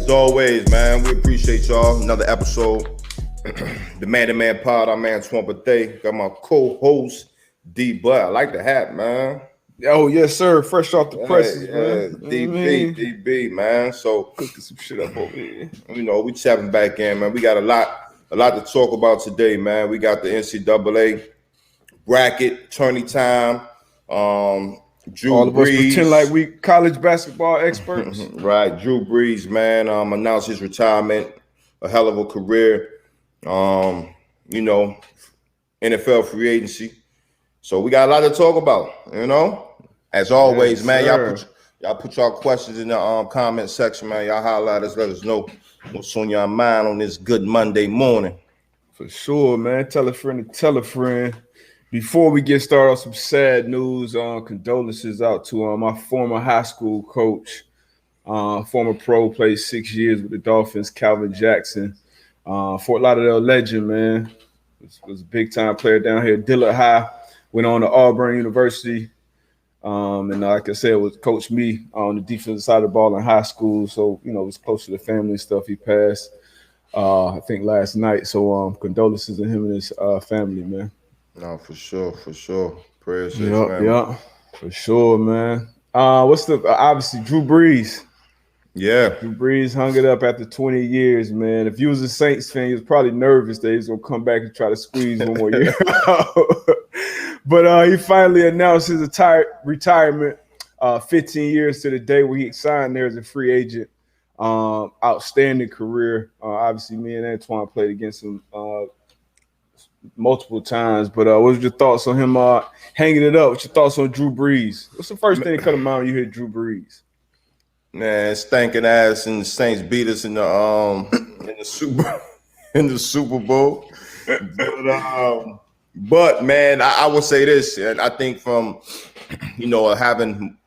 As always, man, we appreciate y'all. Another episode. The Man to Man Pod. I'm Antoine Bethea. Got my co-host D Butt. I like the hat, man. Oh yes, sir. Fresh off the presses, man. DB, man. So cooking some shit up over here. You know, we tapping back in, man. We got a lot to talk about today, man. We got the NCAA bracket, tourney time. Drew All of Brees, us pretend like we college basketball experts. Right. Drew Brees, man, announced his retirement. A hell of a career. You know, NFL free agency. So we got a lot to talk about, you know. As always, yes, man, y'all put y'all questions in the comment section, man. Y'all highlight us, let us know what's on your mind on this good Monday morning. For sure, man. Tell a friend to tell a friend. Before we get started on some sad news, condolences out to my former high school coach, former pro, played 6 years with the Dolphins, Calvin Jackson, Fort Lauderdale legend, man. Was a big-time player down here. Dillard High, went on to Auburn University, and like I said, was coached me on the defensive side of the ball in high school, so, you know, it was close to the family and stuff. He passed, I think, last night, so condolences to him and his family, man. No, for sure. Prayers. Yeah, for sure, man. Obviously Drew Brees. Yeah. Drew Brees hung it up after 20 years, man. If you was a Saints fan, he was probably nervous that he's gonna come back and try to squeeze one more year. But he finally announced his retirement 15 years to the day where he signed there as a free agent. Outstanding career. Obviously, me and Antoine played against him multiple times, but what was your thoughts on him hanging it up? What's your thoughts on Drew Brees? What's the first thing that comes to mind when you hear Drew Brees? Man, stinking ass, and the Saints beat us in the Super Bowl. But man, I would say this, and I think from, you know, having,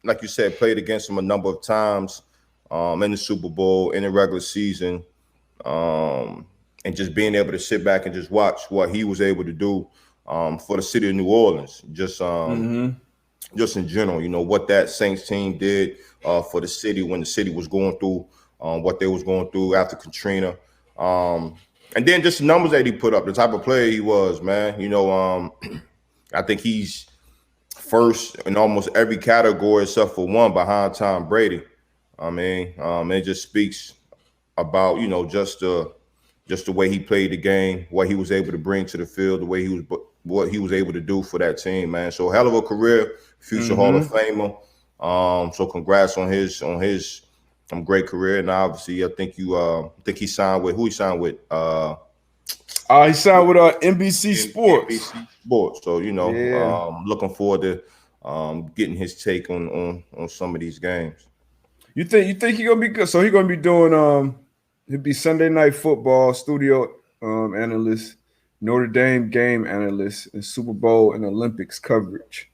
like you said, played against him a number of times in the Super Bowl, in the regular season, and just being able to sit back and just watch what he was able to do for the city of New Orleans, just in general, you know, what that Saints team did for the city when the city was going through what they was going through after Katrina. And then just the numbers that he put up, the type of player he was, man. You know, I think he's first in almost every category except for one behind Tom Brady. I mean, it just speaks about, you know, just the way he played the game, what he was able to bring to the field, what he was able to do for that team, man. So hell of a career, future Hall of Famer. So congrats on his great career. And obviously, I think he signed with who he signed with. He signed with NBC Sports. NBC Sports. So, you know, looking forward to getting his take on some of these games. You think he's gonna be good? So he's gonna be doing he'll be Sunday Night Football studio analyst, Notre Dame game analyst, and Super Bowl and Olympics coverage.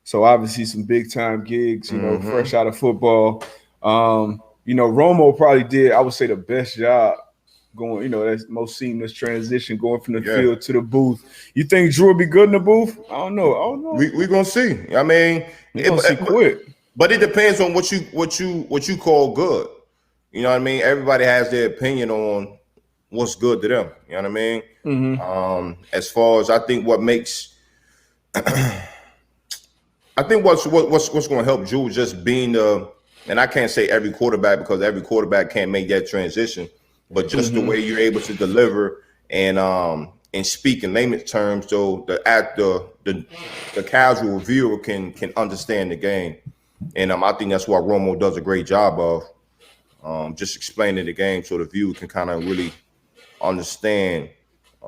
So obviously some big time gigs, you know, fresh out of football. You know, Romo probably did, I would say, the best job going, you know, that's most seamless transition going from the field to the booth. You think Drew will be good in the booth? I don't know. We're gonna see. I mean, but it depends on what you call good. You know what I mean? Everybody has their opinion on what's good to them. You know what I mean? As far as I think what makes I think what's going to help Drew just being and I can't say every quarterback because every quarterback can't make that transition, but just the way you're able to deliver and speak in layman's terms, so the casual viewer can understand the game, and I think that's what Romo does a great job of, just explaining the game so the viewer can kind of really understand.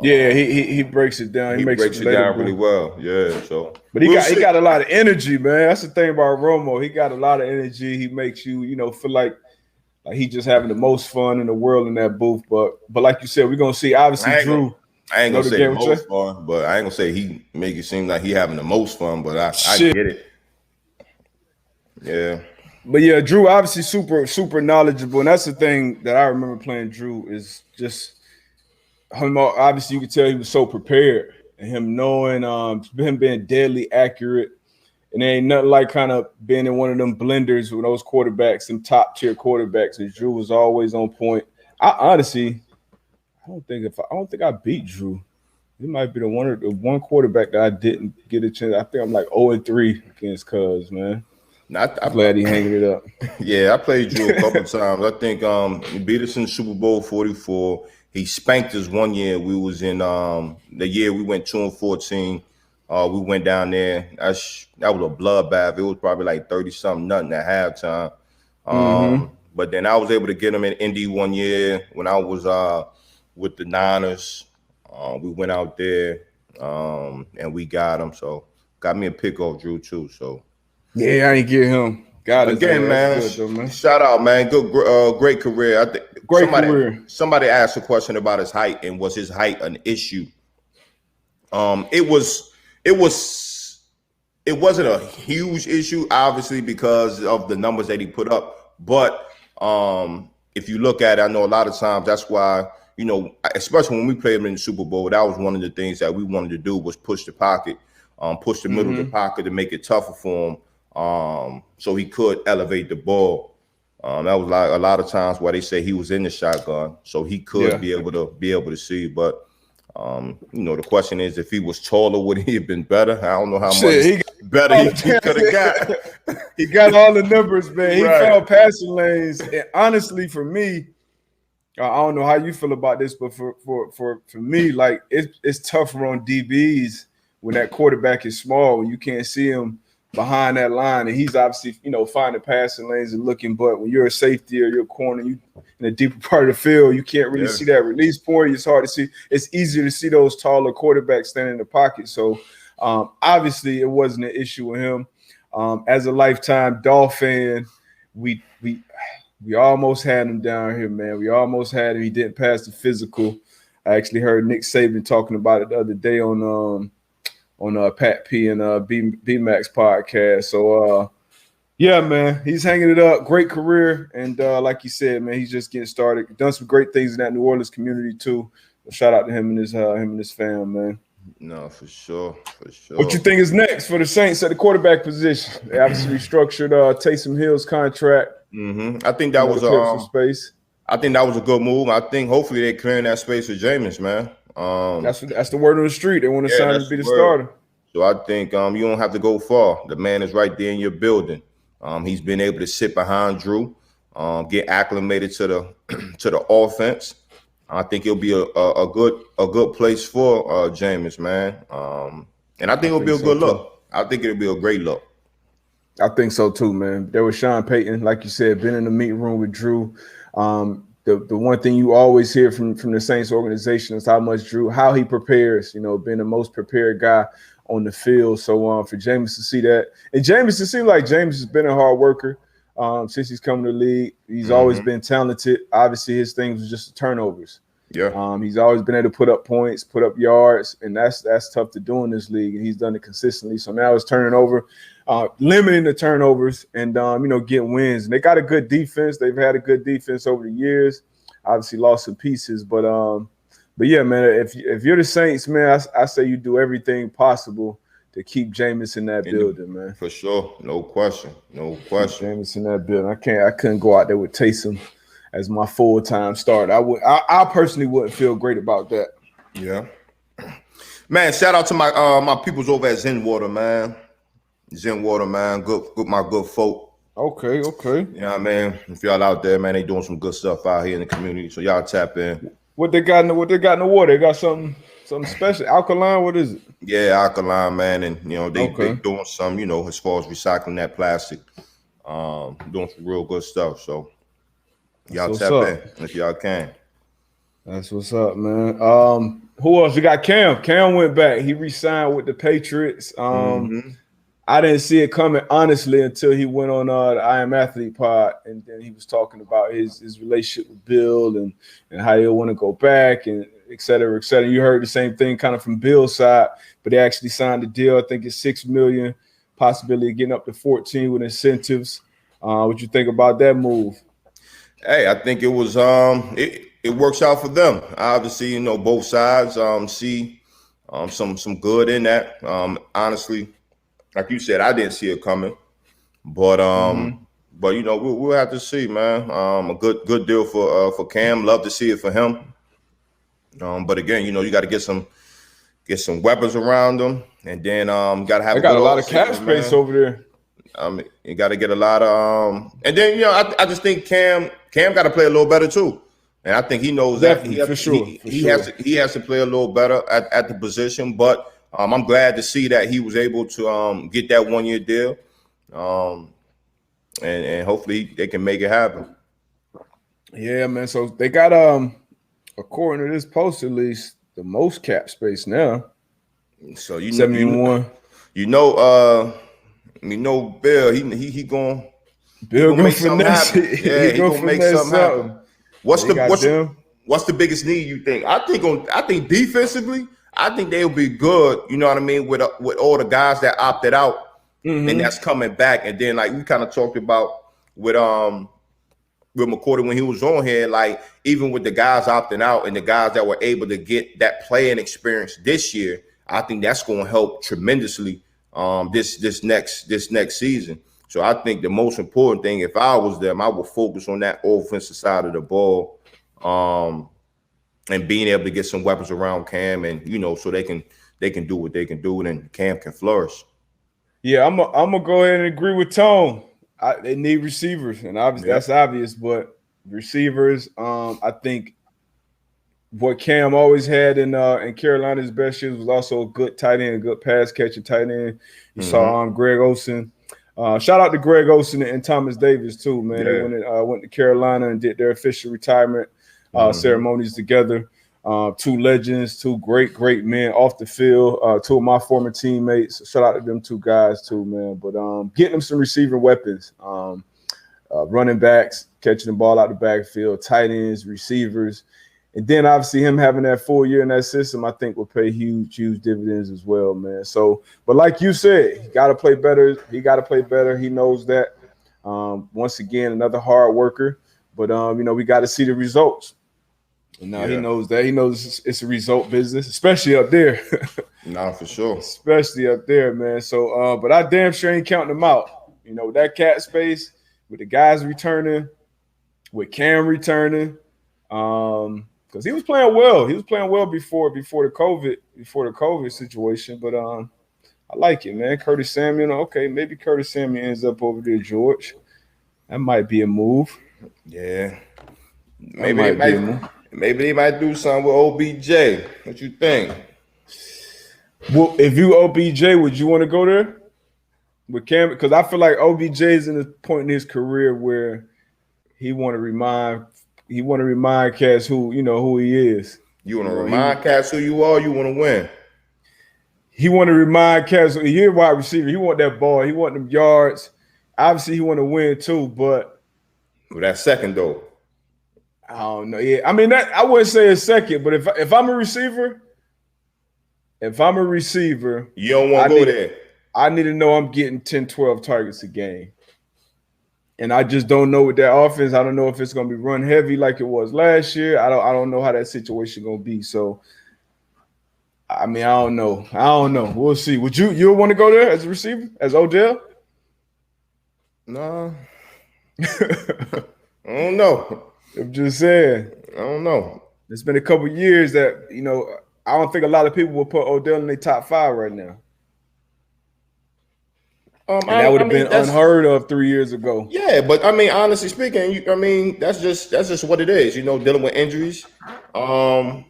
He breaks it down. He breaks it down really well. Yeah. So, but he got a lot of energy, man. That's the thing about Romo. He got a lot of energy. He makes you, you know, feel like he just having the most fun in the world in that booth. But like you said, we're gonna see. Obviously, Drew. I ain't gonna say the most fun, but I ain't gonna say he make it seem like he having the most fun. But I get it. Yeah. But yeah, Drew obviously super knowledgeable, and that's the thing that I remember playing Drew is just. Obviously, you could tell he was so prepared, and him knowing, him being deadly accurate, And there ain't nothing like kind of being in one of them blenders with those quarterbacks, some top tier quarterbacks. And Drew was always on point. I don't think I beat Drew. He might be the one quarterback that I didn't get a chance. I think I'm like 0-3 against Cuz, man. I'm glad he hanging it up. Yeah, I played Drew a couple times. I think he beat us in Super Bowl 44. He spanked us one year. We was in the year we went 2-14. We went down there. That was a bloodbath. It was probably like 30-something at halftime. But then I was able to get him in Indy one year when I was with the Niners. We went out there and we got him. So got me a pick off Drew too. So yeah, I ain't get him. Got it again, man. Good, though, man. Shout out, man. Good, great career. I think career. Somebody asked a question about his height and was his height an issue? It wasn't a huge issue, obviously, because of the numbers that he put up. But if you look at it, I know a lot of times that's why, you know, especially when we played him in the Super Bowl, that was one of the things that we wanted to do was push the pocket, push the middle of the pocket to make it tougher for him. So he could elevate the ball. That was like a lot of times why they say he was in the shotgun, so he could be able to see. But you know, the question is, if he was taller, would he have been better? I don't know how much better he could have got. He got all the numbers, man. He found passing lanes. And honestly, for me, I don't know how you feel about this, but for me, like it's tougher on DBs when that quarterback is small, when you can't see him behind that line, and he's obviously, you know, finding passing lanes and looking. But when you're a safety or you're a corner, you in a deeper part of the field, you can't really see that release point. It's hard to see. It's easier to see those taller quarterbacks standing in the pocket. So obviously, it wasn't an issue with him. As a lifetime Dolphin, we almost had him down here, man. We almost had him. He didn't pass the physical. I actually heard Nick Saban talking about it the other day on Pat P and B Max podcast. So yeah, man, he's hanging it up. Great career, and like you said, man, he's just getting started. Done some great things in that New Orleans community too. So shout out to him and his fam, man. No, for sure. What you think is next for the Saints at the quarterback position? They obviously restructured Taysom Hill's contract. I think that was space. I think that was a good move. I think hopefully they're clearing that space for Jameis, man. That's the word on the street. They want to sign him to be the starter. So I think you don't have to go far. The man is right there in your building. He's been able to sit behind Drew, get acclimated to the offense. I think it'll be a good place for Jameis, man. And I think it'll be a good look. I think it'll be a great look. I think so too, man. There was Sean Payton, like you said, been in the meeting room with Drew. The one thing you always hear from the Saints organization is how he prepares, you know, being the most prepared guy on the field. So for Jameis to see that, and Jameis, it seems like Jameis has been a hard worker since he's come to the league. He's always been talented. Obviously, his thing was just the turnovers. Yeah. He's always been able to put up points, put up yards, and that's tough to do in this league. And he's done it consistently. So now it's turning over, limiting the turnovers, and you know, get wins. And they got a good defense. They've had a good defense over the years. Obviously, lost some pieces, but yeah, man. If you're the Saints, man, I say you do everything possible to keep Jameis in that building, man. For sure, no question. Keep Jameis in that building. I couldn't go out there with Taysom as my full-time starter. I personally wouldn't feel great about that. Yeah, man. Shout out to my peoples over at Zenwater, man. Zenwater, man. Good, my good folk. Okay. Yeah, man. If y'all out there, man, they doing some good stuff out here in the community. So y'all tap in. What they got in the water? They got something special. Alkaline? What is it? Yeah, alkaline, man. And you know, they doing some, you know, as far as recycling that plastic. Doing some real good stuff. So y'all tap in if y'all can. That's what's up, man. Who else? We got Cam. Cam went back. He re-signed with the Patriots. I didn't see it coming, honestly, until he went on the I Am Athlete pod, and then he was talking about his relationship with Bill and how he'll want to go back, and et cetera, et cetera. You heard the same thing kind of from Bill's side, but they actually signed a deal. I think it's $6 million, possibility of getting up to 14 with incentives. What you think about that move? Hey, I think it was it works out for them. Obviously, you know, both sides see some good in that. Honestly. like you said, I didn't see it coming. But you know, we'll have to see, man. A good deal for Cam. Love to see it for him. But again, you know, you got to get some weapons around them, and then got to have. They got a lot of cap space over there. You got to get a lot of and then you know, I just think Cam got to play a little better too, and I think he knows definitely, that he has to play a little better at the position. But I'm glad to see that he was able to get that 1-year deal, and hopefully they can make it happen. Yeah, man. So they got according to this post, at least the most cap space now. So you 71. You know, Bill. He going. Bill gonna finesse it. Yeah, he gonna make something happen. What's the biggest need you think? I think defensively, I think they'll be good. You know what I mean, with all the guys that opted out, and that's coming back. And then like we kind of talked about with McCourty when he was on here, like even with the guys opting out and the guys that were able to get that playing experience this year, I think that's going to help tremendously this next season. So I think the most important thing, if I was them, I would focus on that offensive side of the ball, and being able to get some weapons around Cam, and you know, so they can do what they can do, and then Cam can flourish. Yeah, I'm gonna go ahead and agree with Tone. They need receivers, and obviously that's obvious. But receivers, I think what Cam always had in Carolina's best years was also a good tight end, a good pass catching tight end. You saw Greg Olsen. Shout out to Greg Olsen and Thomas Davis too, man. Yeah. They went to Carolina and did their official retirement ceremonies together. Two legends, two great men off the field. Two of my former teammates. Shout out to them two guys too, man. But getting them some receiver weapons, running backs, catching the ball out the backfield, tight ends, receivers. And then obviously him having that full year in that system, I think will pay huge dividends as well, man. So, but like you said, he got to play better. He knows that. Once again, another hard worker. But you know, we got to see the results. And now he knows that. He knows it's a result business, especially up there. Nah, for sure. Especially up there, man. So, but I damn sure ain't counting them out. You know, that cap space with the guys returning, with Cam returning. Because he was playing well. He was playing well before the COVID situation. But I like it, man. Curtis Samuel. Okay, maybe Curtis Samuel ends up over there, George. That might be a move. Yeah. Maybe they might do something with OBJ. What you think? Well, if you OBJ, would you want to go there with Cam? Because I feel like OBJ is in a point in his career where he want to remind cats who he is. You want to remind cats who you are. You want to win. He want to remind cats. He's a wide receiver. He want that ball. He want them yards. Obviously, he want to win too. But that second though, I don't know. Yeah, I mean that I wouldn't say a second. But if I'm a receiver, you don't want to go there. I need to know I'm getting 10, 12 targets a game. And I just don't know with that offense. I don't know if it's going to be run heavy like it was last year. I don't know how that situation going to be. So, I mean, I don't know. We'll see. Would you want to go there as a receiver, as Odell? No. I don't know. I'm just saying. I don't know. It's been a couple of years that, I don't think a lot of people will put Odell in their top 5 right now. And that would have been unheard of 3 years ago. Yeah, but I mean, honestly speaking, that's just what it is. Dealing with injuries. Yeah,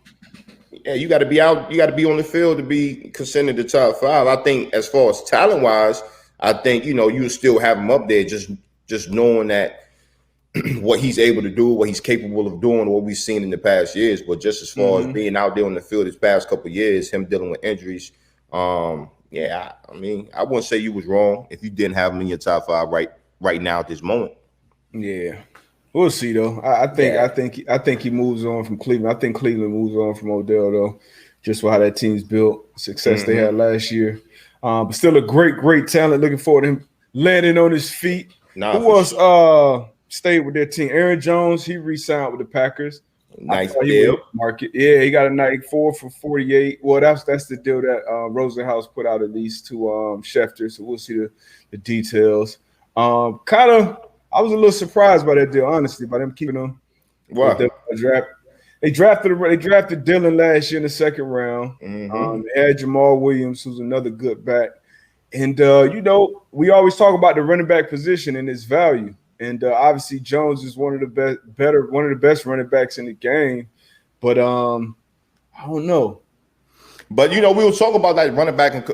you got to be out. You got to be on the field to be considered the top 5. I think, as far as talent wise, I think you still have him up there. Just knowing that what he's able to do, what he's capable of doing, what we've seen in the past years. But just as far as being out there on the field this past couple of years, him dealing with injuries. Yeah, I mean, I wouldn't say you was wrong if you didn't have him in your top 5 right now at this moment. Yeah, we'll see though. I think he moves on from Cleveland. I think Cleveland moves on from Odell though, just for how that team's built, success they had last year. But still a great talent. Looking forward to him landing on his feet. Who else stayed with their team? Aaron Jones. He re-signed with the Packers. I Nice thought he deal. would market. Yeah, he got a night 4 for 48. Well, that's the deal that Rosenhaus put out at least to Schefter. So we'll see the details. Kind of, I was a little surprised by that deal, honestly, by them keeping him. What? They drafted Dylan last year in the second round. They had Jamal Williams, who's another good back. And we always talk about the running back position and its value. And obviously Jones is one of the best running backs in the game. But I don't know. But we will talk about that running back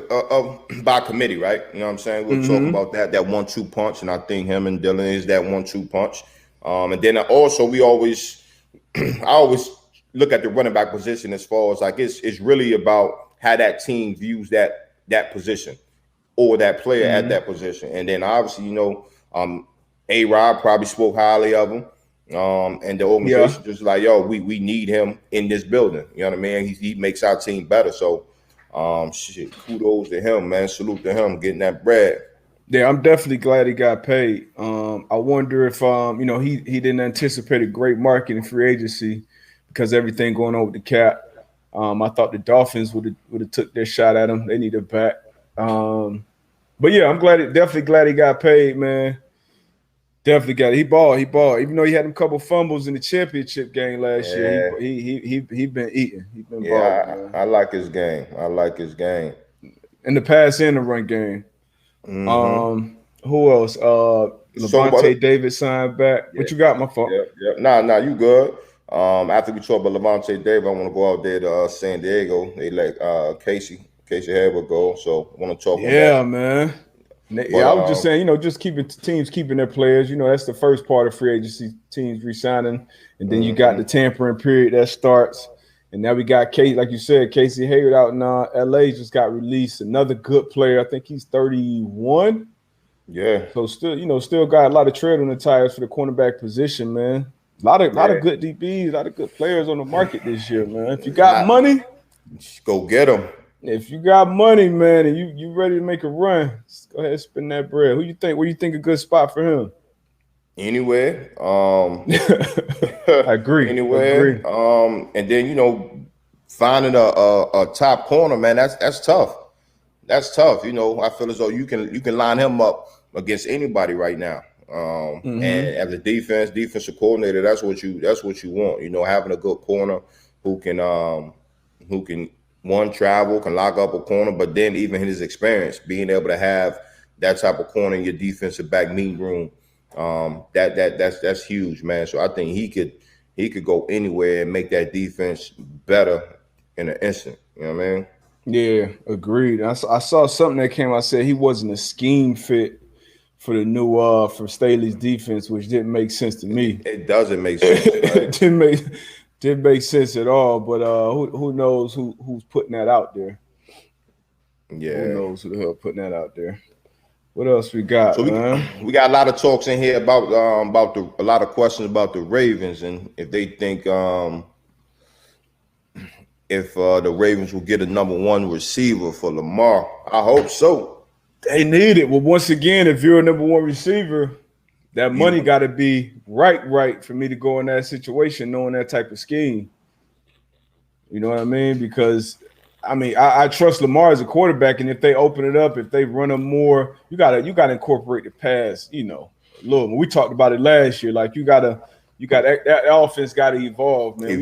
by committee, right? You know what I'm saying? We'll talk about that 1-2 punch, and I think him and Dylan is that 1-2 punch. And then also I always look at the running back position as far as like it's really about how that team views that position or that player at that position. And then obviously, A-Rod probably spoke highly of him. And the organization just like, yo, we need him in this building. You know what I mean? He makes our team better. So kudos to him, man. Salute to him getting that bread. Yeah, I'm definitely glad he got paid. I wonder if he didn't anticipate a great market in free agency because everything going on with the cap. I thought the Dolphins would have took their shot at him. They need him back. But yeah, I'm definitely glad he got paid, man. Definitely got it. He balled. Even though he had a couple fumbles in the championship game last year, he been eating. He been balling. I like his game. In the pass and the run game. Who else? Levante David signed back. What you got, my fault? Yep. Nah, you good. After we talk about Levante David, I want to go out there to San Diego. They let Casey Hayward go, so I want to talk about that. Yeah, man. I was just saying, just keeping their players. That's the first part of free agency, teams re-signing, and then you got the tampering period that starts, and now we got Casey, like you said, Casey Hayward out in LA just got released. Another good player. I think he's 31. Yeah. So still got a lot of tread on the tires for the cornerback position, man. A lot of good DBs, a lot of good players on the market this year, man. If you got money, go get them. If you got money, man, and you ready to make a run, go ahead and spend that bread. Where do you think a good spot for him? Anywhere. I agree. Anywhere. And then finding a top corner, man, that's tough. That's tough. I feel as though you can line him up against anybody right now. And as a defensive coordinator, that's what you want. Having a good corner who can one travel, can lock up a corner, but then even his experience, being able to have that type of corner in your defensive back meeting room, that's huge, man. So I think he could go anywhere and make that defense better in an instant. You know what I mean? Yeah, agreed. I saw something that came out said he wasn't a scheme fit for the new for Staley's defense, which didn't make sense to me. It doesn't make sense. Right? Didn't make sense at all. But who knows who's putting that out there? Yeah, who knows who the hell putting that out there? What else we got? So we got a lot of talks in here about a lot of questions about the Ravens and if they think if the Ravens will get a number one receiver for Lamar. I hope so. They need it. Well, once again, if you're a number one receiver, that money got to be right for me to go in that situation, knowing that type of scheme. You know what I mean? Because, I trust Lamar as a quarterback, and if they open it up, if they run him more, you gotta incorporate the pass. A little. We talked about it last year. Like that offense got to evolve, man.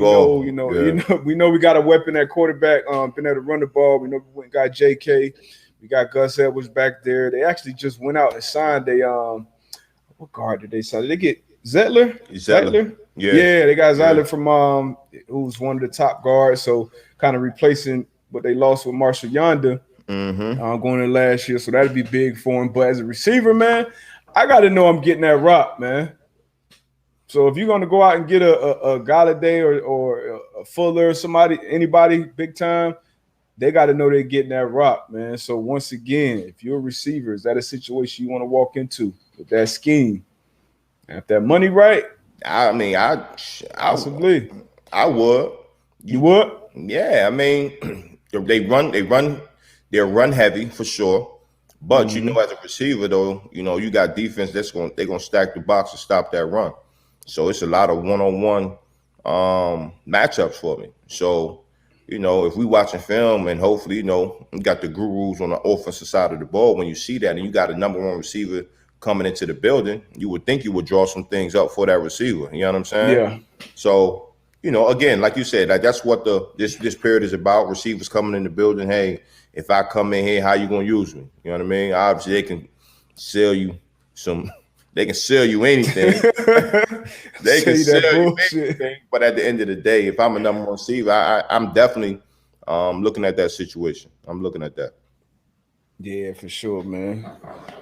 We know we got a weapon at quarterback. Been able to run the ball. We know we went and got J.K. We got Gus Edwards back there. They actually just went out and signed what guard did they sign? Did they get Zettler? Yeah, they got Zettler from who's one of the top guards. So kind of replacing what they lost with Marshall Yonder going in last year. So that'd be big for him. But as a receiver, man, I got to know I'm getting that rock, man. So if you're going to go out and get a Galladay or a Fuller or anybody big time, they got to know they're getting that rock, man. So once again, if you're a receiver, is that a situation you want to walk into with that scheme? And if that money right, possibly. I would. You would? Yeah, they're run heavy for sure. But as a receiver though, you got defense they're gonna stack the box to stop that run. So it's a lot of one-on-one matchups for me. So, if we watching film and hopefully, you got the gurus on the offensive side of the ball, when you see that and you got a number one receiver coming into the building, you would think you would draw some things up for that receiver. You know what I'm saying? Yeah. So, again, like you said, that's what this period is about. Receivers coming in the building. Hey, if I come in here, how you gonna use me? You know what I mean? Obviously, they can sell you anything. They can sell you anything. But at the end of the day, if I'm a number one receiver, I'm definitely looking at that situation. I'm looking at that. Yeah, for sure, man.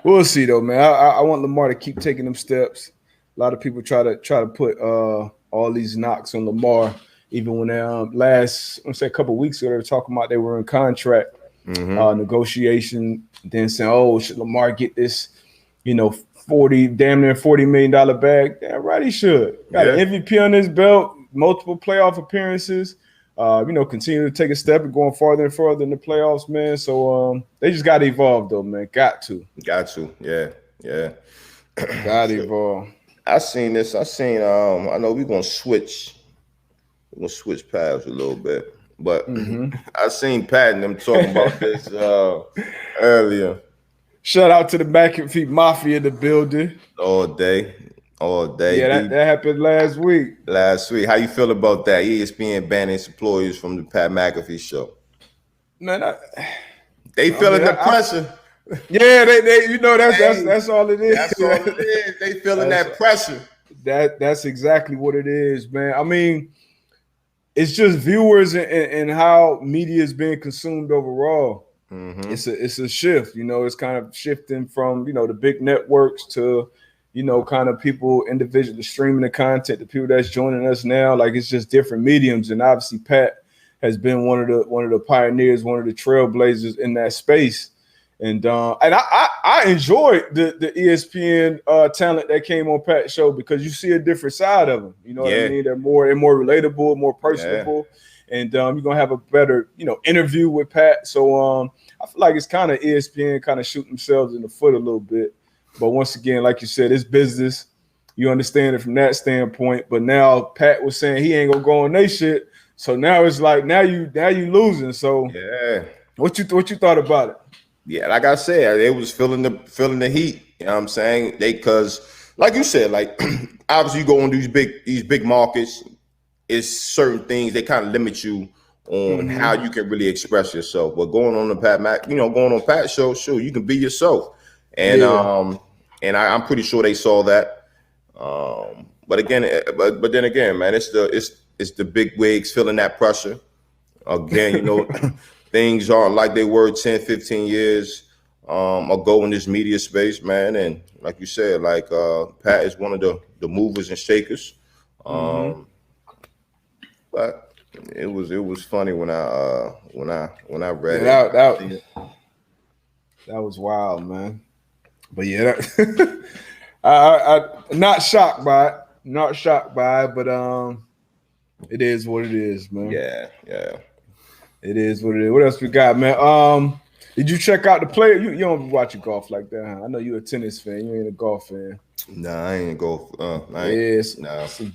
We'll see though, man. I want Lamar to keep taking them steps. A lot of people try to put all these knocks on Lamar. Even when they a couple of weeks ago, they were talking about they were in contract negotiation, then saying, "Oh, should Lamar get this, damn near $40 million bag?" Yeah, right, he should. Got an MVP on his belt, multiple playoff appearances. Continue to take a step and going farther and further in the playoffs, man. So they just got to evolve, though, man. Got to. Yeah. Got to evolve. I seen this. I know we're gonna switch paths a little bit, but I seen Pat and them talking about this earlier. Shout out to the McAfee Mafia in the building. All day. Yeah, that happened last week. How you feel about that? ESPN banning its employees from the Pat McAfee show. Man, they feeling the pressure. Yeah, that's all it is. That's all it is. They feeling that pressure. That's exactly what it is, man. I mean, it's just viewers and how media is being consumed overall. It's a shift. It's kind of shifting from the big networks to kind of people individually streaming the content, the people that's joining us now. Like, it's just different mediums, and obviously Pat has been one of the pioneers, one of the trailblazers in that space. And I enjoyed the ESPN talent that came on Pat's show, because you see a different side of them. You know what I mean? They're more relatable, more personable, and you're gonna have a better interview with Pat. So I feel like it's kind of ESPN kind of shooting themselves in the foot a little bit. But once again, like you said, it's business. You understand it from that standpoint. But now Pat was saying he ain't gonna go on they shit. So now it's like now you losing. So what you thought about it? Yeah, like I said, they was feeling the heat. You know what I'm saying? Because like you said, like obviously you go on these big markets, it's certain things they kind of limit you on how you can really express yourself. But going on the going on Pat's show, sure, you can be yourself. And I'm pretty sure they saw that. But then again, man, it's the big wigs feeling that pressure. Again, things aren't like they were 10, 15 years ago in this media space, man. And like you said, like Pat is one of the movers and shakers. But it was funny when I read it. That was wild, man. But yeah, I not shocked by it, but it is what it is, man. Yeah. It is what it is. What else we got, man? Did you check out the player? You don't be watching golf like that, huh? I know you're a tennis fan. You ain't a golf fan. Nah, I ain't a golf. So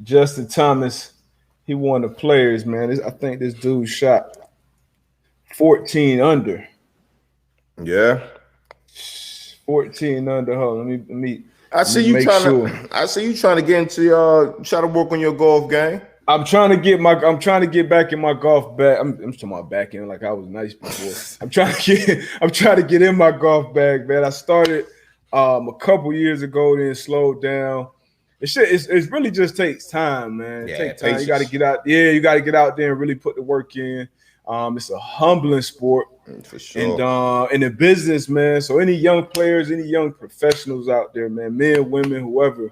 Justin Thomas, he won the Players, man. I think this dude shot 14 under. Yeah. 14 under. Hold on, let me. I see you trying to get into try to work on your golf game. I'm trying to get back in my golf bag. I'm talking about back in like I was nice before. I'm trying to get in my golf bag, man. I started a couple years ago, then slowed down. It really just takes time, man. It takes time. Patience. You got to get out. Yeah, you got to get out there and really put the work in. It's a humbling sport. For sure. And in the business, man. So any young players, any young professionals out there, man, men, women, whoever,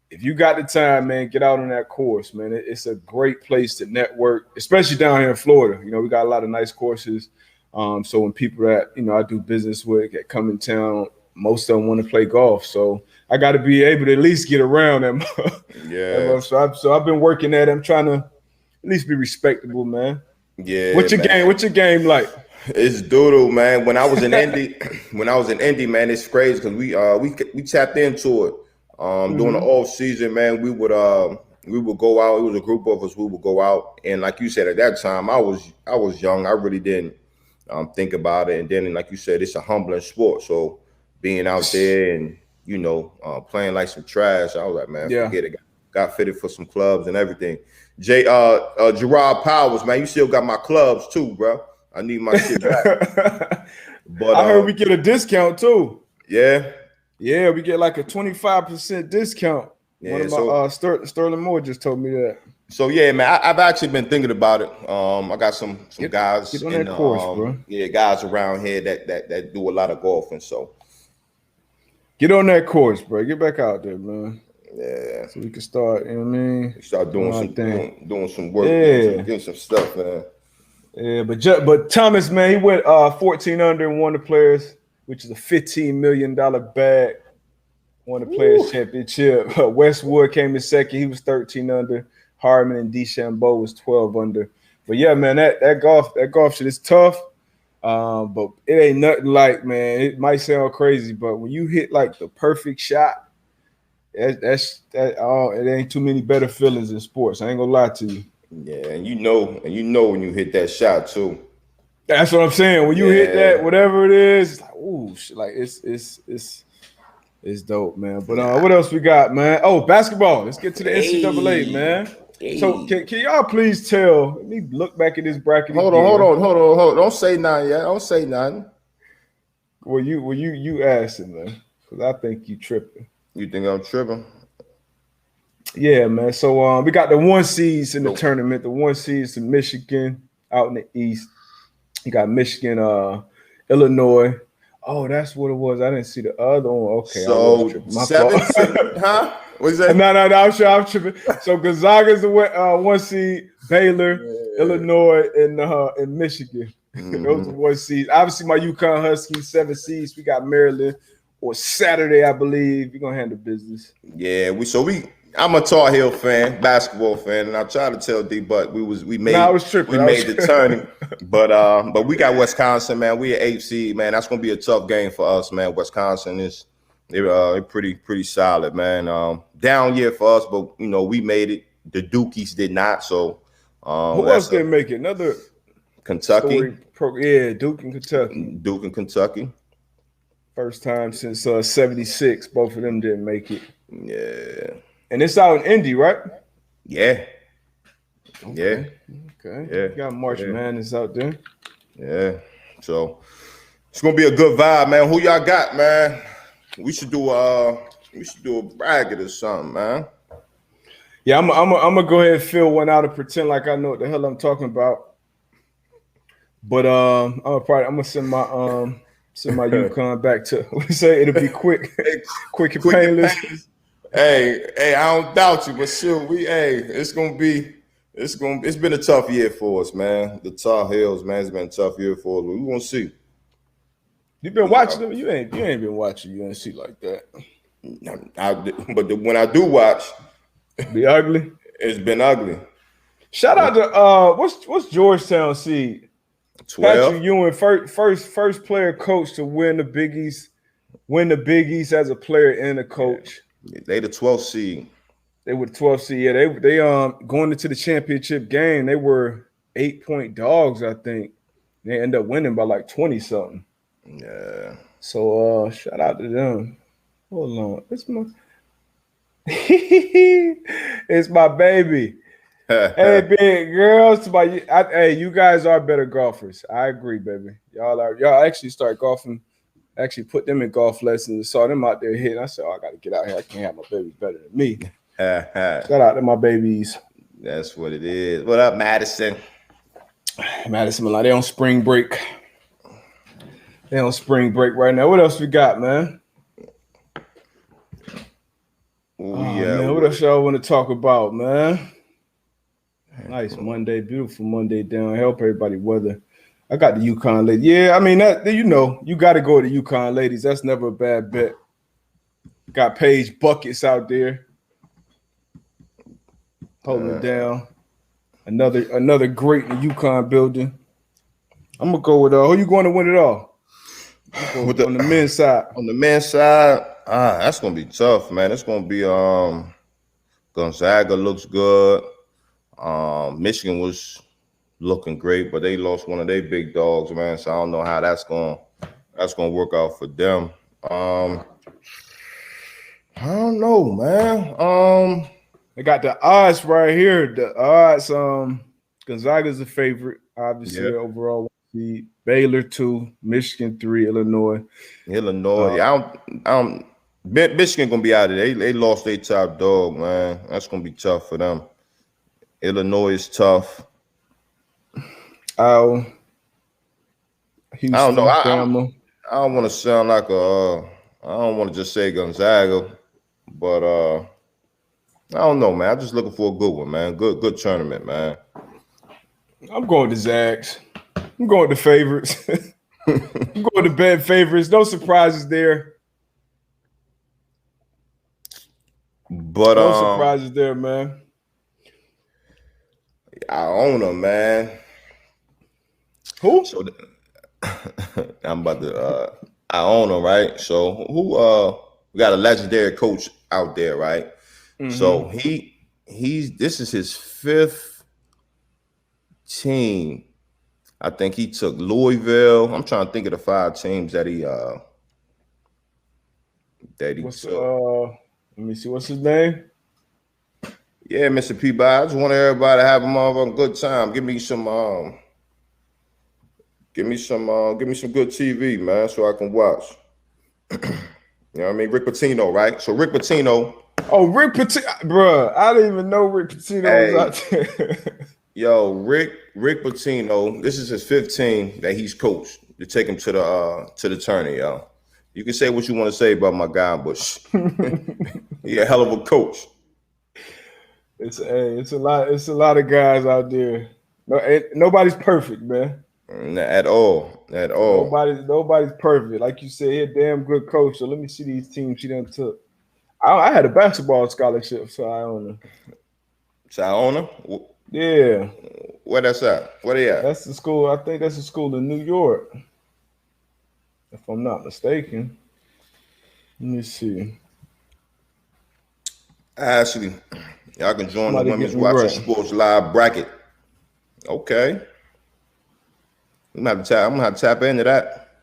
if you got the time, man, get out on that course, man. It's a great place to network, especially down here in Florida. We got a lot of nice courses. So when people that, I do business with that come in town, most of them want to play golf. So I got to be able to at least get around them. Yeah. So I've been working at it. I'm trying to at least be respectable, man. Yeah. What's your game like? It's doodle, man. When I was in Indy, man, it's crazy because we tapped into it. During the off season, man, we would we would go out. It was a group of us. We would go out, and like you said, at that time, I was young. I really didn't think about it. And then, like you said, it's a humbling sport. So being out there and playing like some trash, I was like, man, Yeah. forget it. Got fitted for some clubs and everything. Gerard Powers, man, you still got my clubs too, bro. I need my shit back. But I heard we get a discount too. Yeah. Yeah, we get like a 25% discount. Yeah, One of my Sterling Moore just told me that. So yeah, man, I've actually been thinking about it. I got some guys get on that course, bro. Yeah, guys around here that do a lot of golfing. So get on that course, bro. Get back out there, man. Yeah. So we can start, you know what I mean? We start doing some work, getting some stuff, man. Yeah, but Thomas, man, he went 14 under and won the Players, which is a $15 million bag. Won the Players Championship. Westwood came in second. He was 13 under. Harmon and DeChambeau was 12 under. But yeah, man, that golf shit is tough. But it ain't nothing like, man. It might sound crazy, but when you hit like the perfect shot, it ain't too many better feelings in sports. I ain't gonna lie to you. Yeah, and you know when you hit that shot too. That's what I'm saying. When you hit that, whatever it is, it's like, ooh, shit, like it's dope, man. But what else we got, man? Oh, basketball. Let's get to the NCAA, man. So can y'all please tell? Let me look back at this bracket. Hold on. Don't say nothing yet. Don't say nothing. Well, you asking, man? Because I think you tripping. You think I'm tripping? Yeah, man. So we got the 1 seeds in the tournament. The 1 seeds in Michigan out in the East. You got Michigan, Illinois. Oh, that's what it was. I didn't see the other one. Okay. So 17, huh? What's that? No. I'm tripping. So Gonzaga's the 1 seed, Baylor, Illinois, and Michigan. Mm-hmm. Those are 1 seeds. Obviously, my UConn Huskies, 7 seeds. We got Maryland or Saturday, I believe. We're gonna handle business. Yeah, I'm a Tar Heel fan, basketball fan, and I try to tell D, but we made the turning. But we got Wisconsin, man. We at 8 seed, man. That's gonna be a tough game for us, man. Wisconsin they're pretty solid, man. Down year for us, but we made it. The Dukies did not. So who else didn't make it? Another Kentucky. Duke and Kentucky. First time since 76. Both of them didn't make it. Yeah. And it's out in Indy, right? Yeah. Okay. Yeah. You got March Madness out there. Yeah. So it's gonna be a good vibe, man. Who y'all got, man? We should do a bracket or something, man. Yeah, I'm gonna go ahead and fill one out and pretend like I know what the hell I'm talking about. But I'm gonna send my UConn back to what you say. It'll be quick and painless. Hey, I don't doubt you, but sure, it's been a tough year for us, man. The Tar Heels, man, it's been a tough year for us. We won't see. You've been watching them. You ain't been watching UNC like that. But when I do watch, be ugly. It's been ugly. Shout out to what's Georgetown seed? 12. Patrick Ewing, first player coach to win the Big East as a player and a coach. Yeah. They the 12th seed. They were the 12th seed. Yeah, they going into the championship game. They were 8-point dogs, I think. They ended up winning by like 20 something. Yeah. So shout out to them. Hold on, it's my baby. Hey, big girls, you guys are better golfers. I agree, baby. Y'all actually start golfing. Actually put them in golf lessons. Saw them out there hitting. I said, I got to get out here. I can't have my babies better than me. Shout out to my babies. That's what it is. What up, Madison? Madison, they on spring break. They on spring break right now. What else we got, man? Man, what else y'all want to talk about, man? Nice Monday, beautiful Monday down. Help everybody weather. I got the UConn ladies. Yeah, I mean you got to go to UConn ladies. That's never a bad bet. Got Paige Buckets out there holding it down. Another great in the UConn building. I'm gonna go with who you going to win it all? On the men's side. On the men's side, that's gonna be tough, man. It's gonna be Gonzaga looks good. Michigan was looking great, but they lost one of their big dogs, man. So I don't know how that's gonna work out for them. I don't know, man. They got the odds right here. The odds, Gonzaga's the favorite, obviously, Yeah. the overall seed. Baylor 2, Michigan 3, Illinois. Yeah, I don't. Michigan gonna be out of there. They lost their top dog, man. That's gonna be tough for them. Illinois is tough. Houston, I don't know. Bama. I don't want to sound like I don't want to just say Gonzaga, but I don't know, man. I'm just looking for a good one, man. Good tournament, man. I'm going to Zags. I'm going to favorites. I'm going to bad favorites. No surprises there. But no surprises there, man. I own them, man. Who? So I'm about to I own them, right? So we got a legendary coach out there, right? Mm-hmm. So this is his 5th team. I think he took Louisville. I'm trying to think of the 5 teams that he took. Let me see, what's his name? Yeah, Mr. Peabody. I just want everybody to have a good time. Give me some good TV, man, so I can watch. You know what I mean? Rick Pitino, right? So Rick Pitino. Oh, Rick Pitino, bro! I didn't even know Rick Pitino was out there. Yo, Rick Pitino. This is his 5th team that he's coached to take him to the tourney, yo. You can say what you want to say about my guy, but he a hell of a coach. It's a lot of guys out there. Nobody's perfect, man. At all. Nobody's perfect. Like you said, he's a damn good coach. So let me see these teams he done took. I had a basketball scholarship, so I own him. Iona? Yeah. Where that's at? Where they at? That's the school. I think that's a school in New York, if I'm not mistaken. Let me see. Actually, y'all can join the Women's Watching Sports Live bracket. Okay. I'm gonna have to tap into that.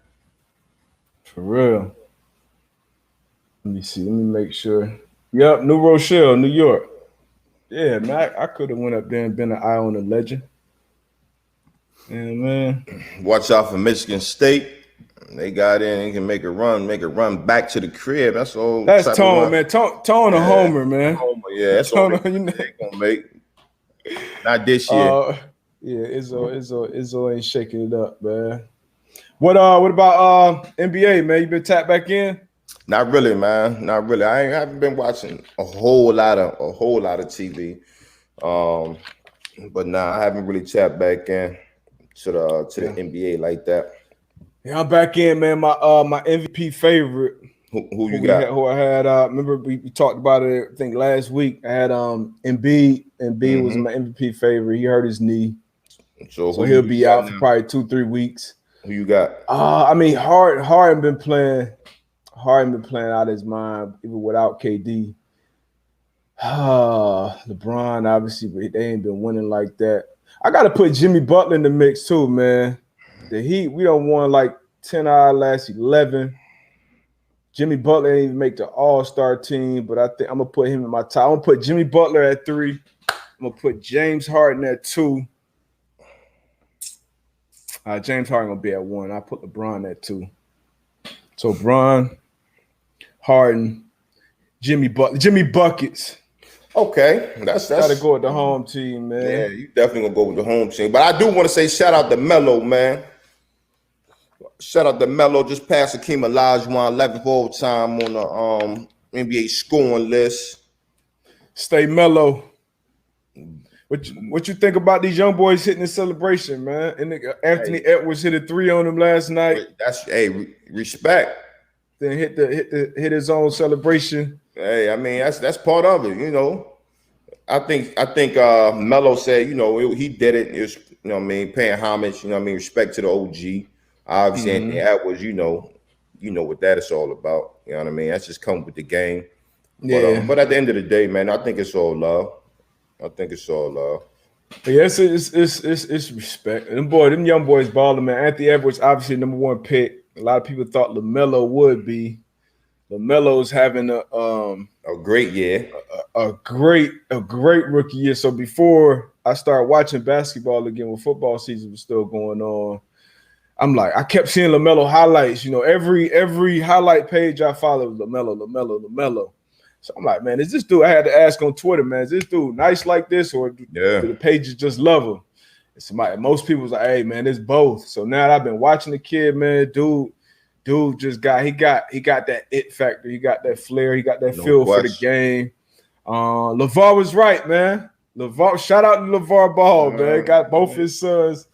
For real. Let me see. Let me make sure. Yep, New Rochelle, New York. Yeah, man, I could have went up there and been an Iona legend. Yeah, man. Watch out for Michigan State. They got in and can make a run back to the crib. That's all. That's Tone, man. Tone a homer, man. Homer, yeah. That's all they gonna make. Not this year. Yeah, Izzo ain't shaking it up, man. What about NBA, man? You been tapped back in? Not really, man. Not really. I haven't been watching a whole lot of TV. But nah, I haven't really tapped back in to the NBA like that. Yeah, I'm back in, man. My MVP favorite. Who you got? Who I had? Remember we talked about it. I think last week. I had Embiid. Embiid was my MVP favorite. He hurt his knee, so he'll be out for probably 2-3 weeks. Who you got? I mean, Harden been playing. Harden been playing out of his mind, even without KD. LeBron, obviously, but they ain't been winning like that. I got to put Jimmy Butler in the mix too, man. The Heat, we don't won like 10 out of last 11. Jimmy Butler didn't even make the All-Star team, but I think I'm gonna put him in my top. I'm gonna put Jimmy Butler at 3. I'm gonna put James Harden at 2. James Harden gonna be at 1. I put LeBron at 2. So Bron, Harden, Jimmy Butler, Jimmy Buckets. Okay, that's gotta go with the home team, man. Yeah, you definitely gonna go with the home team. But I do want to say shout out to Melo, man. Shout out to Melo. Just passed Hakeem Olajuwon 11th overtime on the NBA scoring list. Stay mellow. What you think about these young boys hitting the celebration, man? And Anthony Edwards hit a 3 on them last night. That's respect. Then hit his own celebration. Hey, I mean that's part of it, you know. I think Melo said, you know, he did it. It was, you know what I mean, paying homage, you know what I mean, respect to the OG. Obviously, Anthony Edwards, you know what that is all about. You know what I mean? That's just come with the game. Yeah. But at the end of the day, man, I think it's all love. I think it's all love. Yeah, it's respect. And them young boys balling, man. Anthony Edwards, obviously number one pick. A lot of people thought LaMelo would be. LaMelo's having A great year. a great rookie year. So before I started watching basketball again, when football season was still going on, I'm like, I kept seeing LaMelo highlights. Every highlight page I followed was LaMelo. So I'm like, man, is this dude? I had to ask on Twitter, man, is this dude nice like this, or do the pages just love him? And most people was like, hey, man, it's both. So now that I've been watching the kid, man, dude just got that it factor. He got that flair. He got that feel for the game. LeVar was right, man. Shout out to LeVar Ball, man. Got both his sons.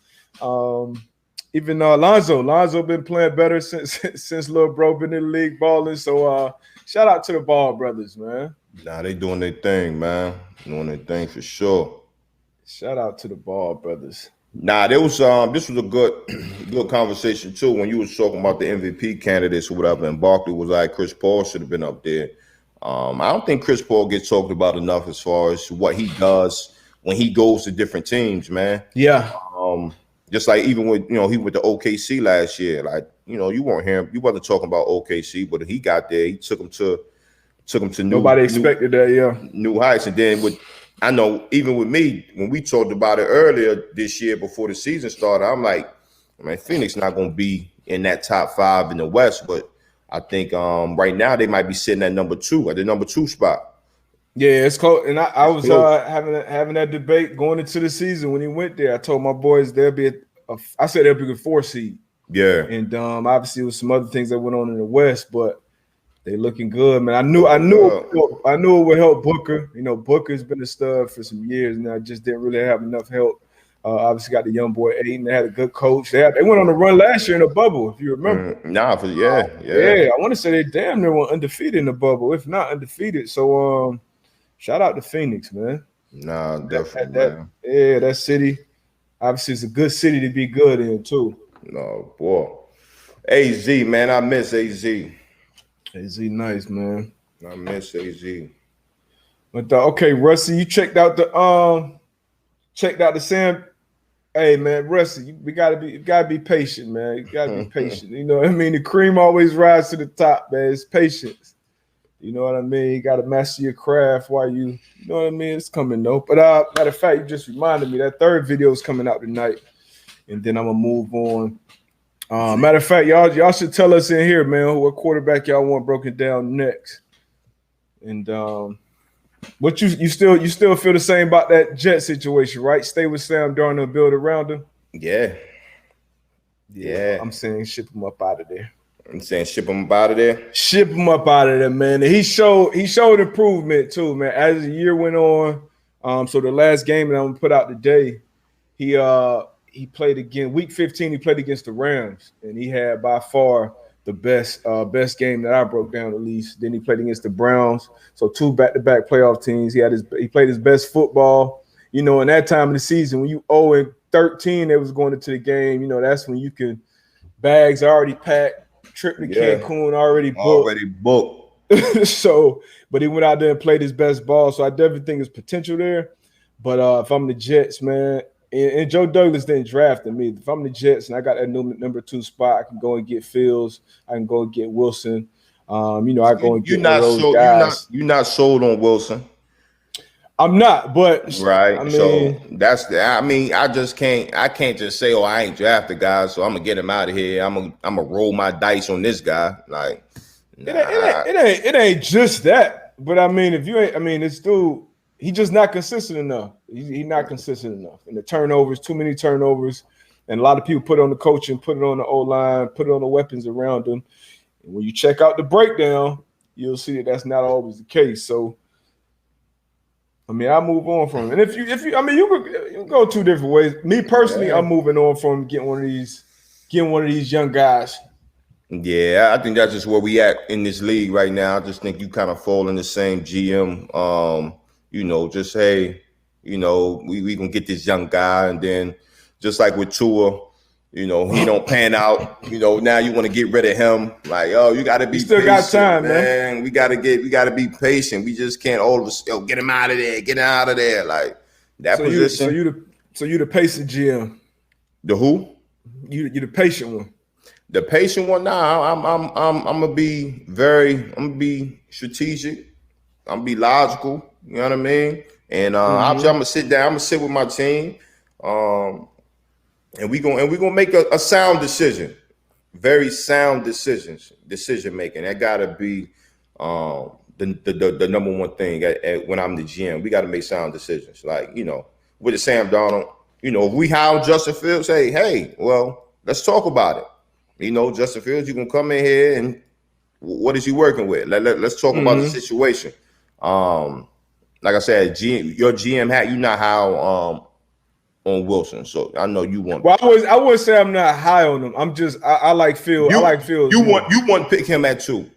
Even Lonzo been playing better since little bro been in the league balling. So shout out to the Ball brothers, man. Nah, they doing their thing, man. Doing their thing for sure. Shout out to the Ball brothers. Nah, this was a good conversation too. When you was talking about the MVP candidates or whatever, and Barkley was like, Chris Paul should have been up there. I don't think Chris Paul gets talked about enough as far as what he does when he goes to different teams, man. Yeah. Just like even with he went to OKC last year, like you weren't hearing, you wasn't talking about OKC, but he got there, he took him to nobody expected that, yeah, new heights. And then I know even with me, when we talked about it earlier this year before the season started, I'm like, man, Phoenix not going to be in that top 5 in the West, but I think right now they might be sitting at number 2, at the number 2 spot. Yeah, it's close. And I was having that debate going into the season when he went there. I told my boys they'll be I said they'll be a 4 seed. Yeah. And obviously it was some other things that went on in the West, but they looking good, man. I knew it would help Booker. Booker's been a stud for some years, and I just didn't really have enough help. Obviously got the young boy Aiden. They had a good coach. They went on a run last year in the bubble, if you remember. Yeah. I want to say they damn near went undefeated in the bubble, if not undefeated. So shout out to Phoenix, man. Nah, definitely. That city. Obviously, it's a good city to be good in too. No, boy. AZ, man, I miss AZ. AZ nice, man. I miss AZ. But okay, Rusty, you checked out the Sam. Hey man, Rusty, you gotta be patient, man. You gotta be patient. You know what I mean? The cream always rises to the top, man. It's patience. You know what I mean? You gotta master your craft while you know what I mean? It's coming though. But matter of fact, you just reminded me that third video is coming out tonight, and then I'm gonna move on. Matter of fact, y'all should tell us in here, man, what quarterback y'all want broken down next. And what you still feel the same about that Jet situation, right? Stay with Sam Darnold and build around him. Yeah. I'm saying ship him up out of there. I'm saying ship him up out of there. Ship him up out of there, man. And he showed improvement too, man. As the year went on, so the last game that I'm gonna put out today, he played again week 15. He played against the Rams, and he had by far the best game that I broke down at least. Then he played against the Browns, so 2 back-to-back playoff teams. He played his best football. In that time of the season when you 0-13, they was going into the game. That's when you can bags already packed. Trip to Cancun already booked. So, but he went out there and played his best ball. So I definitely think there's potential there. But if I'm the Jets, man, and Joe Douglas didn't draft me. If I'm the Jets and I got that number 2 spot, I can go and get Fields. I can go and get Wilson. I go and get those guys. You're not sold on Wilson. I'm not, but right. I just can't. I can't just say, I ain't drafted guys, so I'm gonna get him out of here. I'm gonna roll my dice on this guy. Like, nah. it ain't just that. But if you ain't, this dude, he just not consistent enough. He's not consistent enough, and the turnovers, too many turnovers, and a lot of people put on the coaching, put it on the O-line, put it on the weapons around him. And when you check out the breakdown, you'll see that's not always the case. So. I move on from him. And if you can go 2 different ways. Me personally, I'm moving on from getting one of these young guys. Yeah, I think that's just where we at in this league right now. I just think you kind of fall in the same GM. Just hey, we gonna get this young guy, and then just like with Tua, He don't pan out. Now you want to get rid of him. Like, oh, you got to be. You still patient, got time, man. We got to be patient. We just can't all of us. Get him out of there. Get him out of there. Like that position. So you the patient GM. The who? You the patient one. The patient one. Nah, I'm gonna be strategic. I'm gonna be logical. You know what I mean? And obviously, I'm gonna sit down. I'm gonna sit with my team. And we gonna make a sound decision, very sound decision making. That gotta be the number one thing when I'm the GM. We gotta make sound decisions. Like with the Sam Darnold, if we hire Justin Fields, hey, well, let's talk about it. Justin Fields, you can come in here and what is he working with? Let's talk about the situation. Like I said, your GM hat, you not how on Wilson, so I know you want. Well, I would say I'm not high on him. I'm just I like Fields. I like Fields. You want to pick him at 2?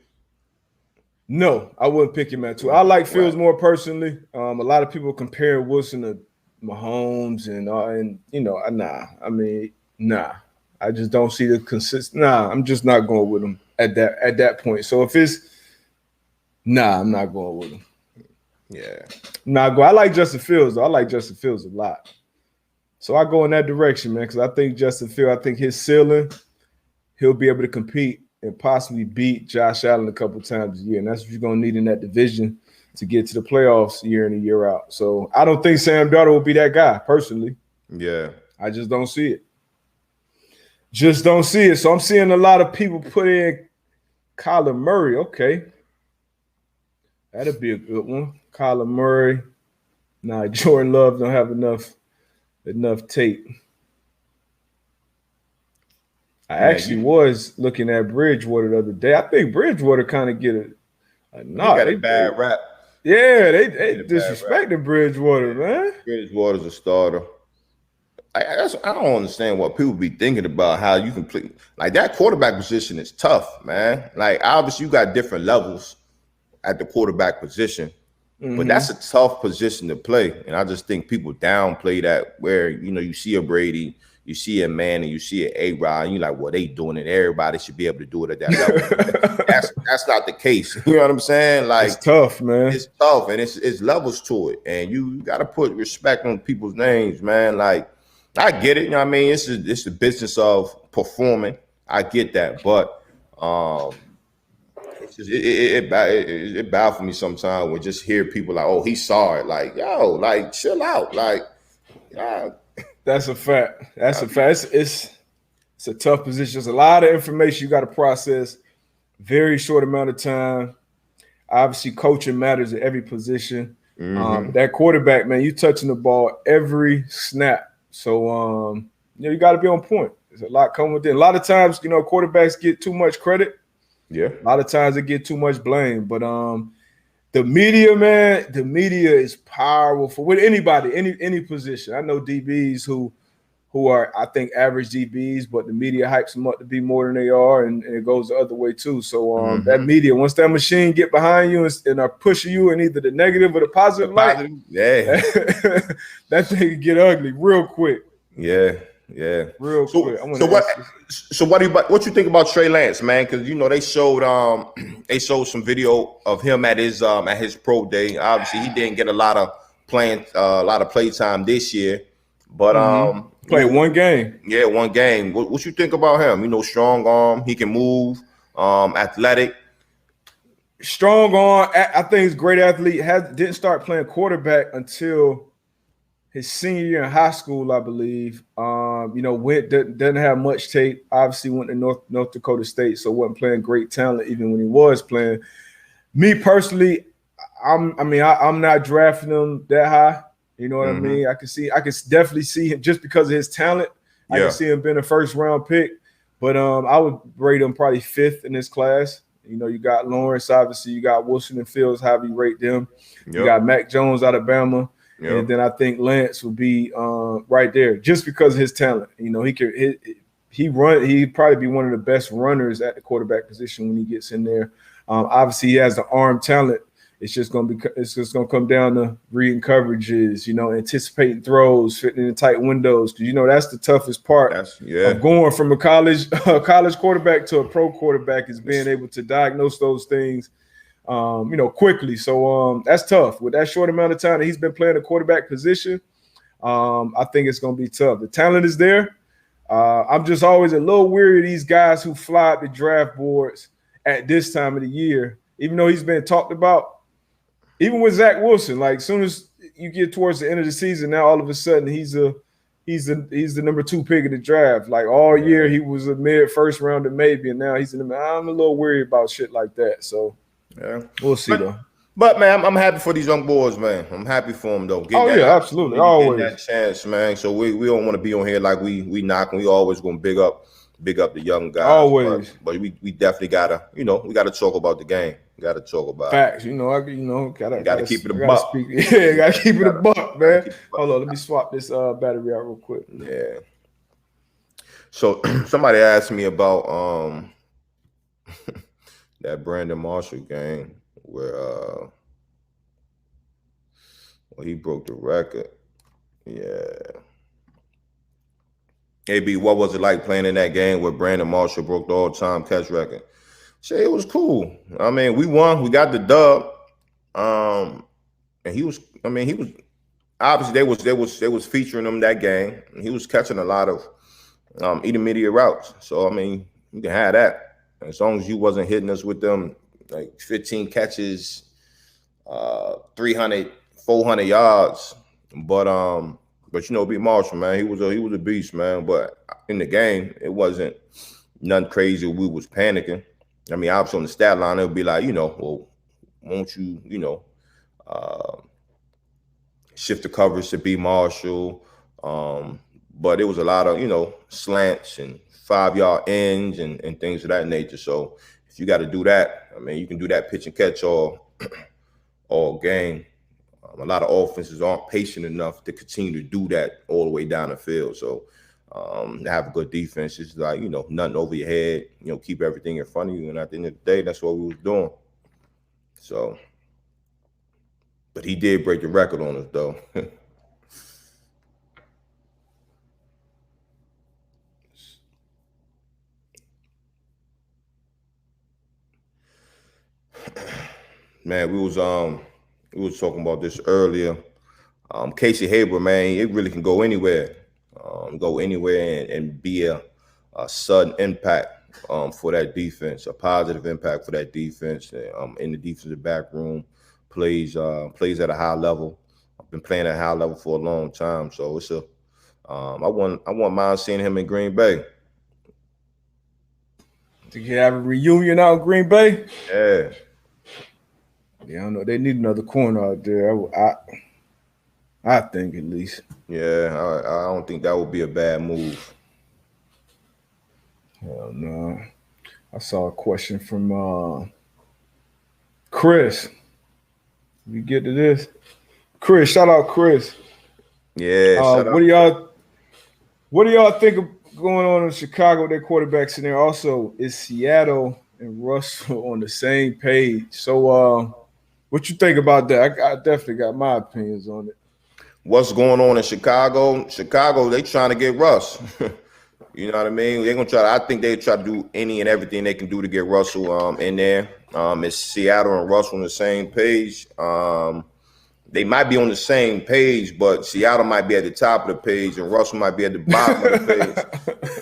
No, I wouldn't pick him at 2. I like Fields more personally. A lot of people compare Wilson to Mahomes and nah. I mean, nah. I just don't see the consistent. Nah, I'm just not going with him at that point. So if it's I'm not going with him. Yeah, I like Justin Fields though. I like Justin Fields a lot. So I go in that direction, man, because I think Justin Fields, I think his ceiling, he'll be able to compete and possibly beat Josh Allen a couple times a year. And that's what you're going to need in that division to get to the playoffs year in and year out. So I don't think Sam Darnold will be that guy, personally. Yeah. I just don't see it. Just don't see it. So I'm seeing a lot of people put in Kyler Murray. Okay. That'll be a good one. Kyler Murray. Nah, Jordan Love don't have enough tape. I actually was looking at Bridgewater the other day. I think Bridgewater kind of get a nod. He got a bad rap. Yeah, they disrespected Bridgewater, man. Bridgewater's a starter. I don't understand what people be thinking about how you can play. Like that quarterback position is tough, man. Like obviously you got different levels at the quarterback position. But that's a tough position to play. And I just think people downplay that where, you see a Brady, you see a Manning, you see an A-Rod, and you're like, well, they doing it. Everybody should be able to do it at that level. that's not the case. You know what I'm saying? Like it's tough, man. It's tough, and it's levels to it. And you got to put respect on people's names, man. Like, I get it. You know what I mean? It's the business of performing. I get that. But it baffles me sometimes when just hear people like, oh, he saw it. Like, yo, like, chill out. Like, that's a fact. That's a fact. It's a tough position. There's a lot of information you got to process. Very short amount of time. Obviously, coaching matters at every position. That quarterback, man, you touching the ball every snap. So, you got to be on point. There's a lot coming with it. A lot of times, quarterbacks get too much credit. Yeah. A lot of times they get too much blame. But the media, man, the media is powerful with anybody, any position. I know DBs who are, I think, average DBs, but the media hypes them up to be more than they are, and it goes the other way too. So that media, once that machine get behind you and are pushing you in either the negative or the positive light, yeah, that thing can get ugly real quick. Yeah. Real quick. So what you think about Trey Lance, man? Because they showed some video of him at his pro day. Obviously, he didn't get a lot of play time this year, but played one game. Yeah, one game. What you think about him? Strong arm, he can move, athletic. Strong arm. I think he's a great athlete. Didn't start playing quarterback until his senior year in high school, I believe. Doesn't have much tape. Obviously went to North Dakota State, so wasn't playing great talent even when he was playing. Me personally, I'm not drafting him that high. You know what I mean? I can definitely see him just because of his talent. I can see him being a first round pick, but I would rate him probably 5th in this class. You got Lawrence, obviously. You got Wilson and Fields. How you rate them? Yep. You got Mac Jones out of Bama. Yep. And then I think Lance will be right there just because of his talent. He'd probably be one of the best runners at the quarterback position when he gets in there. Obviously, he has the arm talent. It's just gonna come down to reading coverages, anticipating throws, fitting in tight windows. Because that's the toughest part of going from a college quarterback to a pro quarterback is being able to diagnose those things, quickly. So that's tough with that short amount of time that he's been playing the quarterback position. I think it's gonna be tough. The talent is there. I'm just always a little weary of these guys who fly up the draft boards at this time of the year, even though he's been talked about. Even with Zach Wilson, like as soon as you get towards the end of the season, now all of a sudden he's the number 2 pick of the draft. Like all year he was a mid first rounder maybe, and now he's in the. I'm a little worried about shit like that. So we'll see though. But man, I'm happy for these young boys, man. I'm happy for them though. Absolutely, always that chance, man. So we don't want to be on here like we knocking. We always gonna big up the young guys. Always, but we definitely gotta we gotta talk about the game. Got to talk about facts. Gotta keep it a buck. Gotta keep it a buck, man. Hold on, let me swap this battery out real quick. Yeah. So somebody asked me about that Brandon Marshall game where he broke the record. Yeah. AB, what was it like playing in that game where Brandon Marshall broke the all-time catch record? Say it was cool. I mean, we won. We got the dub. And he was obviously they was featuring him that game. And he was catching a lot of intermediate routes. So I mean, you can have that as long as you wasn't hitting us with them like 15 catches, 300, 400 yards. But B. Marshall, man, he was a beast, man. But in the game, it wasn't nothing crazy. We was panicking. I mean, obviously on the stat line, it would be like, well, won't you, shift the coverage to B. Marshall. But it was a lot of, slants and 5-yard ends and things of that nature. So if you got to do that, I mean, you can do that pitch and catch all game. A lot of offenses aren't patient enough to continue to do that all the way down the field. So have a good defense. It's like, nothing over your head, keep everything in front of you. And at the end of the day, that's what we was doing. So, but he did break the record on us, though. Man, we was talking about this earlier. Casey Hayward, man, it really can go anywhere. And be a sudden impact for that defense, a positive impact for that defense. In the defensive back room, plays at a high level. I've been playing at a high level for a long time, so it's I wouldn't mind seeing him in Green Bay. Think you have a reunion out in Green Bay? Yeah. Yeah, I don't know. They need another corner out there. I think at least. Yeah, I don't think that would be a bad move. Hell no. I saw a question from Chris. We get to this. Chris, shout out Chris. Yeah. Shout out. What do y'all think of going on in Chicago with their quarterbacks in there? Also, is Seattle and Russell on the same page? So what you think about that? I definitely got my opinions on it. What's going on in Chicago? Chicago, they trying to get Russ. You know what I mean? They're gonna try. I think they try to do any and everything they can do to get Russell in there. It's Seattle and Russell on the same page. They might be on the same page, but Seattle might be at the top of the page and Russell might be at the bottom of the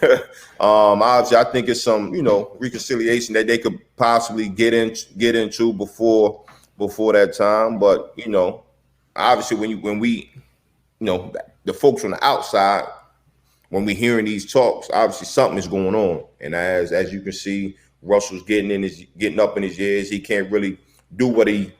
page. Obviously, I think it's some reconciliation that they could possibly get into before that time. But obviously, when we the folks on the outside, when we hearing these talks, obviously something is going on. And as you can see, Russell's getting up in his years. He can't really do what he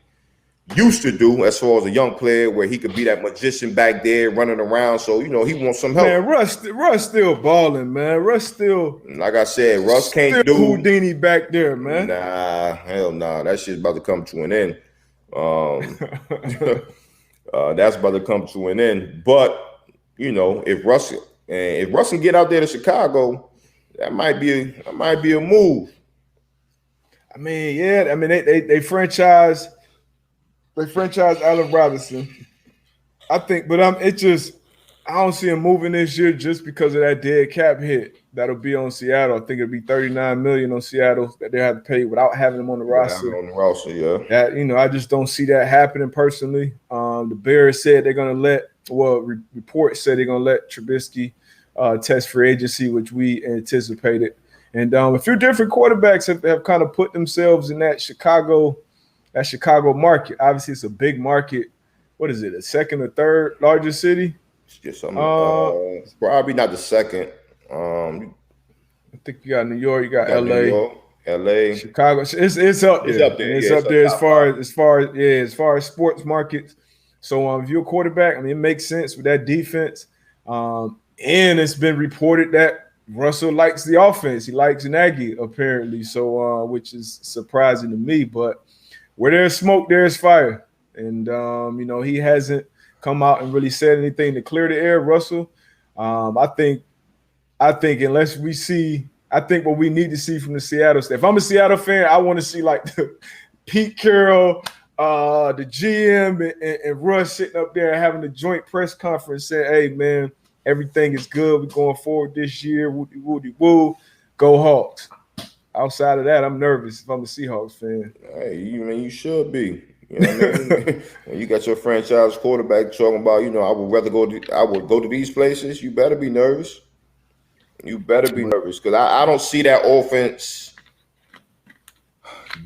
used to do as far as a young player, where he could be that magician back there running around. So he wants some help. Man, Russ still balling, man. Russ still, like I said, Russ can't do Houdini back there, man. Nah, hell nah. That shit's about to come to an end. That's about to come to an end. But if Russ can get out there to Chicago, that might be a move. I mean, yeah. I mean, they franchise They franchise Allen Robinson. I think, but I don't see him moving this year just because of that dead cap hit that'll be on Seattle. I think it'll be $39 million on Seattle that they have to pay without having him on the roster. On the roster, yeah. That I just don't see that happening personally. The Bears said they're gonna reports said they're gonna let Trubisky test free agency, which we anticipated. And a few different quarterbacks have kind of put themselves in that Chicago market. Obviously, it's a big market. What is it? The second or third largest city? Just probably not the second. I think you got New York, you got LA, New York, LA, Chicago. It's up there. It's up there as far as sports markets. So if you're a quarterback, I mean, it makes sense with that defense. And it's been reported that Russell likes the offense. He likes Nagy apparently. So which is surprising to me. But where there's smoke, there's fire. And he hasn't come out and really said anything to clear the air, Russell. I think unless we see, I think what we need to see from the Seattle staff. If I'm a Seattle fan, I want to see like Pete Carroll, the GM, and Russ sitting up there having a joint press conference saying, "Hey man, everything is good. We're going forward this year. Woody woody woo, go Hawks." Outside of that, I'm nervous if I'm a Seahawks fan. Hey, you should be. You know what I mean? When you got your franchise quarterback talking about, I would go to these places, you better be nervous. You better be nervous because I don't see that offense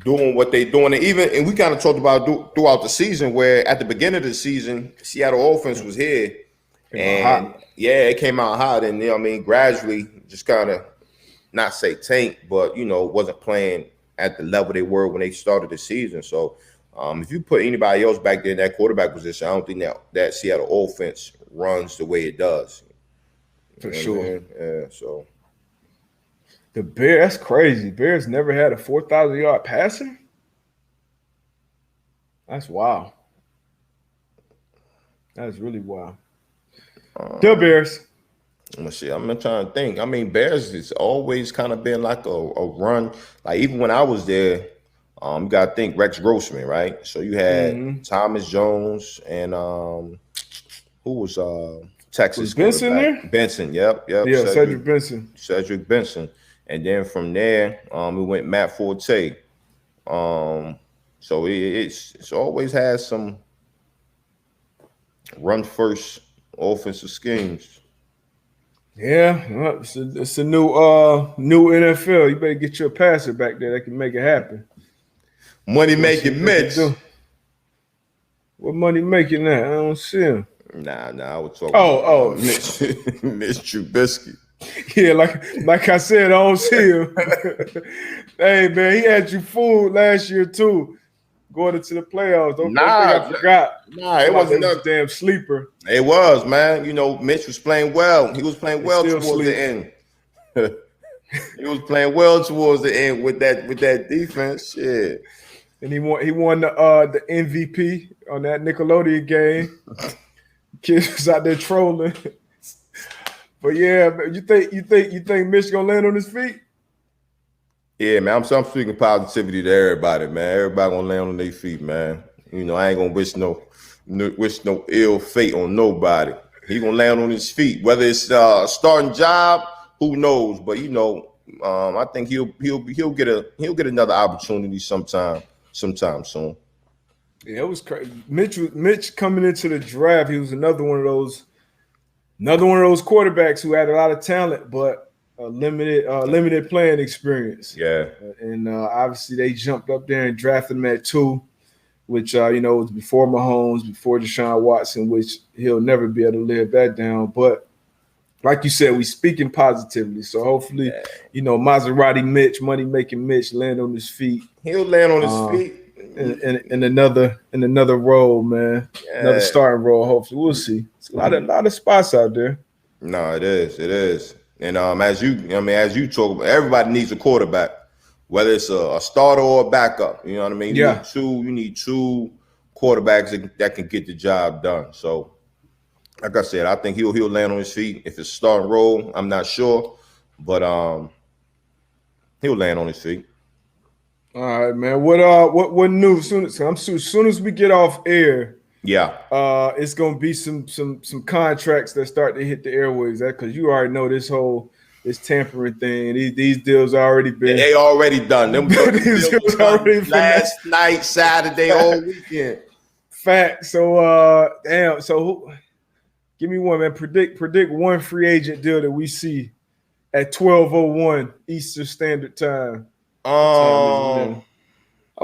doing what they're doing. And we kind of talked about throughout the season where at the beginning of the season, Seattle offense was here. It came out hot. And, gradually just kind of not say tank, but, wasn't playing at the level they were when they started the season. So, if you put anybody else back there in that quarterback position, I don't think that Seattle offense runs the way it does. For sure. Yeah, so. The Bears, that's crazy. Bears never had a 4,000-yard passer? That's wild. That's really wild. The Bears. I'm trying to think. Bears has always kind of been like a run. Like even when I was there, you got to think Rex Grossman, right? So you had Thomas Jones and who was Texas? Was Benson there? Benson, yep. Yeah, Cedric Benson. Cedric Benson. And then from there, we went Matt Forte. So it's always had some run first offensive schemes. Yeah, it's a new NFL. You better get you a passer back there that can make it happen. Money making Mitch. What money making that? I don't see him. Nah, I was talking Mitch Trubisky. Yeah, like I said, I don't see him. Hey man, he had you fooled last year too. Going into the playoffs. Don't think I forgot. Nah, it wasn't a damn sleeper. It was, man. Mitch was playing well. He was playing well towards the end. He was playing well towards the end with that defense. Shit. And he won the MVP on that Nickelodeon game. Kids was out there trolling. But yeah, you think Mitch gonna land on his feet? Yeah, man. I'm speaking positivity to everybody, man. Everybody gonna land on their feet, man. I ain't gonna wish no ill fate on nobody. He gonna land on his feet. Whether it's a starting job, who knows? But I think he'll get another opportunity sometime soon. Yeah, it was crazy. Mitch coming into the draft, he was another one of those quarterbacks who had a lot of talent, but limited playing experience. Yeah, and obviously they jumped up there and drafted him at 2, which was before Mahomes, before Deshaun Watson, which he'll never be able to live that down. But like you said, we speaking positively, so hopefully, Maserati Mitch, money making Mitch, land on his feet. He'll land on his feet in another role, man. Yeah. Another starting role. Hopefully, we'll see. It's a lot of spots out there. No, it is. And as you talk about, everybody needs a quarterback, whether it's a starter or a backup. You know what I mean? You need two quarterbacks that can get the job done. So, like I said, I think he'll land on his feet. If it's a starting role, I'm not sure, but he'll land on his feet. All right, man. What news? As soon as we get off air, Yeah. It's gonna be some contracts that start to hit the airwaves. That because you already know this tampering thing. These deals already been. They already done. Them these deals already last night, Saturday, all weekend. Fact. So damn. So give me one, man. Predict one free agent deal that we see at 12:01 Eastern Standard Time. Oh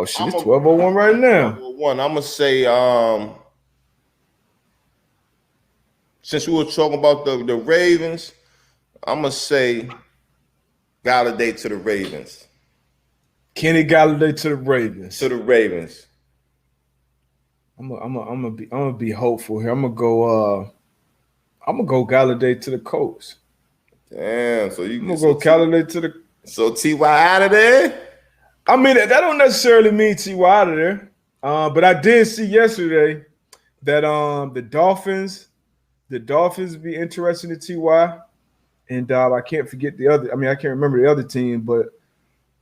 shit, it's 12:01 right now. 12:01. I'm gonna say since we were talking about the Ravens, I'm gonna say Galladay to the Ravens. Kenny Galladay to the Ravens. To the Ravens. I'm gonna be hopeful here. I'm gonna go Galladay to the Colts. Damn, so you I'm gonna go Galladay to the. So T.Y. out of there? I mean, that don't necessarily mean T.Y. out of there. But I did see yesterday that the Dolphins be interested in T.Y. And I can't forget the other. I mean, I can't remember the other team, but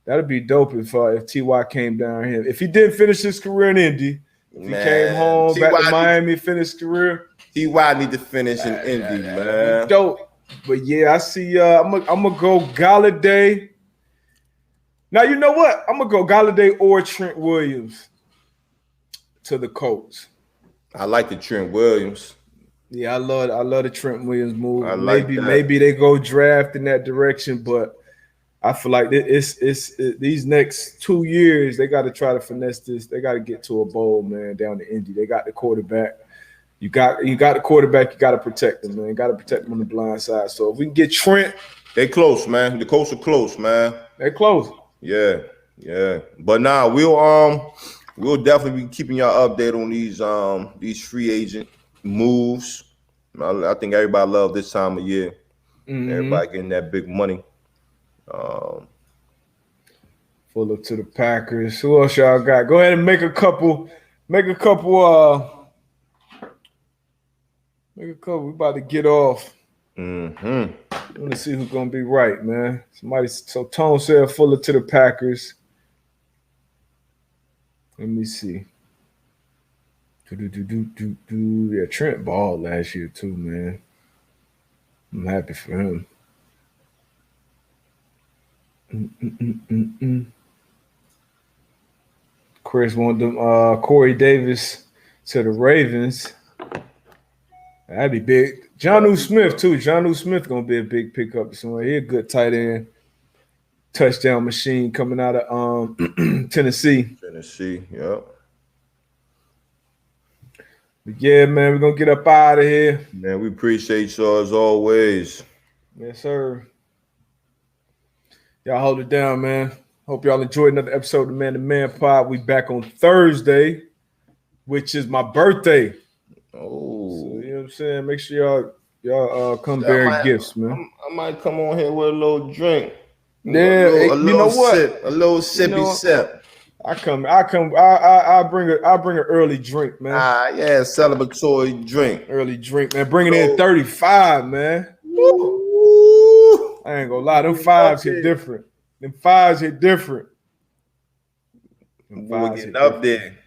that'd be dope if T.Y. came down here. If he did finish his career in Indy, if he came home back to Miami, finished his career. T.Y. need to finish in Indy, man. Dope. But yeah, I see. I'm gonna go Galladay. Now you know what? I'm gonna go Galladay or Trent Williams to the Colts. I like the Trent Williams. Yeah, I love the Trent Williams move. Maybe they go draft in that direction, but I feel like it's these next 2 years they got to try to finesse this. They got to get to a bowl, man, down to Indy. They got the quarterback. You got the quarterback. You got to protect him, man. You got to protect him on the blind side. So if we can get Trent, they close, man. The Colts are close, man. They close. Yeah. But now we'll definitely be keeping y'all updated on these free agent moves. I think everybody loves this time of year. Mm-hmm. Everybody getting that big money. Full up to the Packers. Who else y'all got? Go ahead and make a couple. We about to get off. Mm-hmm. I want to see who's gonna be right, man. So Tone said Fuller to the Packers. Let me see. Yeah, Trent balled last year too, man. I'm happy for him. Chris wanted them Corey Davis to the Ravens. That'd be big. Jonnu Smith too. Jonnu Smith gonna be a big pickup somewhere. He a good tight end, touchdown machine coming out of Tennessee. Yep. But yeah, man, we're gonna get up out of here. Man, we appreciate y'all as always. Yes, sir. Y'all hold it down, man. Hope y'all enjoyed another episode of the Man to Man Pod. We back on Thursday, which is my birthday. Oh, so, you know what I'm saying? Make sure y'all come bearing gifts, man. I might come on here with a little drink. Yeah, a little sip, a little sippy sip. I bring an early drink, man. Yeah, celebratory drink. Early drink, man. Bringing in 35, man. Woo. I ain't gonna lie, them fives hit different. Them fives hit different. We're getting up there.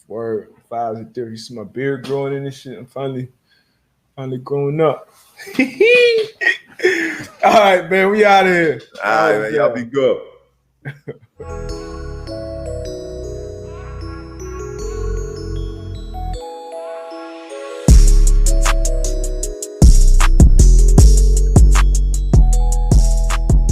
Word. Fives hit different. You see my beard growing in this shit. I'm finally growing up. All right, man. We out of here. All right, man. Y'all be good.